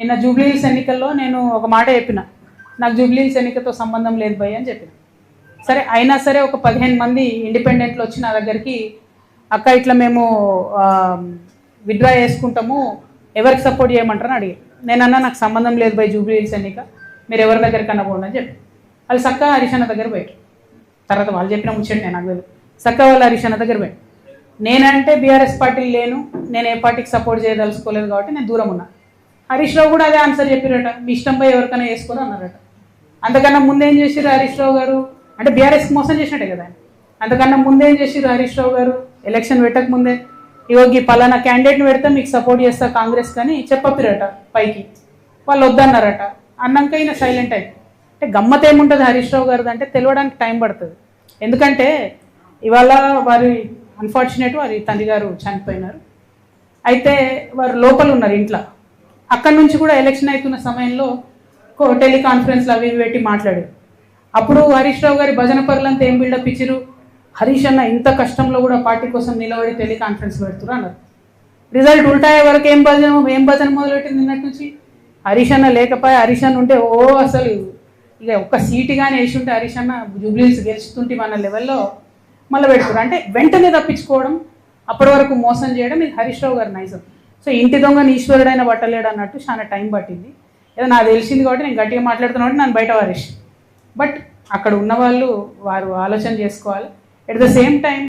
నిన్న జూబ్లీహిల్స్ ఎన్నికల్లో నేను ఒక మాట చెప్పిన, నాకు జూబ్లీహిల్స్ ఎన్నికతో సంబంధం లేదు భయ్ అని చెప్పిన. సరే అయినా సరే ఒక 15 మంది ఇండిపెండెంట్లు వచ్చి నా దగ్గరికి, అక్క ఇట్లా మేము విత్డ్రా చేసుకుంటాము, ఎవరికి సపోర్ట్ చేయమంటారని అడిగారు. నేను అన్నా నాకు సంబంధం లేదు భయ్ జూబ్లీహిల్స్ ఎన్నిక, మీరు ఎవరి దగ్గరికి అనబోండి అని చెప్పి వాళ్ళు చక్క హరీష్ అన్న దగ్గర పోయారు. తర్వాత వాళ్ళు చెప్పిన ముచ్చండి నేను నాకు చక్క వాళ్ళు హరీష్ అన్న దగ్గర పోయారు. నేనంటే బీఆర్ఎస్ పార్టీలు లేను, నేను ఏ పార్టీకి సపోర్ట్ చేయదలుచుకోలేదు కాబట్టి నేను దూరం ఉన్నా. హరీష్ రావు కూడా అదే ఆన్సర్ చెప్పారట, మీ ఇష్టం పోయి ఎవరికైనా వేసుకొని అన్నారట. అంతకన్నా ముందేం చేసిరు హరీష్ రావు గారు అంటే బీఆర్ఎస్కి మోసం చేసినట్టే కదా. అంతకన్నా ముందేం చేసిరు హరీష్ రావు గారు, ఎలక్షన్ పెట్టక ముందే ఇవోగి పలానా క్యాండిడేట్ని పెడితే మీకు సపోర్ట్ చేస్తా కాంగ్రెస్ కానీ చెప్పపిరట పైకి, వాళ్ళు వద్దన్నారట. అన్నాక ఈయన సైలెంట్ అయిపోయి. అంటే గమ్మత్ ఏముంటుంది హరీష్ రావు గారిది అంటే తెలియడానికి టైం పడుతుంది. ఎందుకంటే ఇవాళ వారి అన్ఫార్చునేట్ వారి తండ్రి గారు చనిపోయినారు. అయితే వారు లోపల ఉన్నారు ఇంట్లో. అక్కడి నుంచి కూడా ఎలక్షన్ అవుతున్న సమయంలో టెలికాన్ఫరెన్స్లు అవి పెట్టి మాట్లాడారు. అప్పుడు హరీష్ రావు గారి భజన పరులంతా ఏం బిల్డప్ ఇచ్చిరు, హరీష్ అన్న ఇంత కష్టంలో కూడా పార్టీ కోసం నిలబడి టెలికాన్ఫరెన్స్ పెడుతున్నారు అన్నారు. రిజల్ట్ ఉల్టాయే వరకు ఏం భజన మొదలుపెట్టింది నిన్నటి నుంచి. హరీష్ అన్న లేకపోయా, హరీష్ అన్న ఉంటే అసలు ఇక ఒక్క సీటు కానీ వేసి ఉంటే హరీష్ అన్న జూబ్లీహిల్స్ గెలుస్తుంటే మన లెవెల్లో మళ్ళీ పెడుతున్నారు. అంటే వెంటనే తప్పించుకోవడం, అప్పటి వరకు మోసం చేయడం, ఇది హరీష్ రావు గారి నైజం. సో ఇంటి దొంగని ఈశ్వరుడైన పట్టలేడు అన్నట్టు చాలా టైం పట్టింది. ఏదో నాకు తెలిసింది కాబట్టి నేను గట్టిగా మాట్లాడుతున్నా కాబట్టి నన్ను బయట వారేసి. బట్ అక్కడ ఉన్న వాళ్ళు వారు ఆలోచన చేసుకోవాలి. At the same time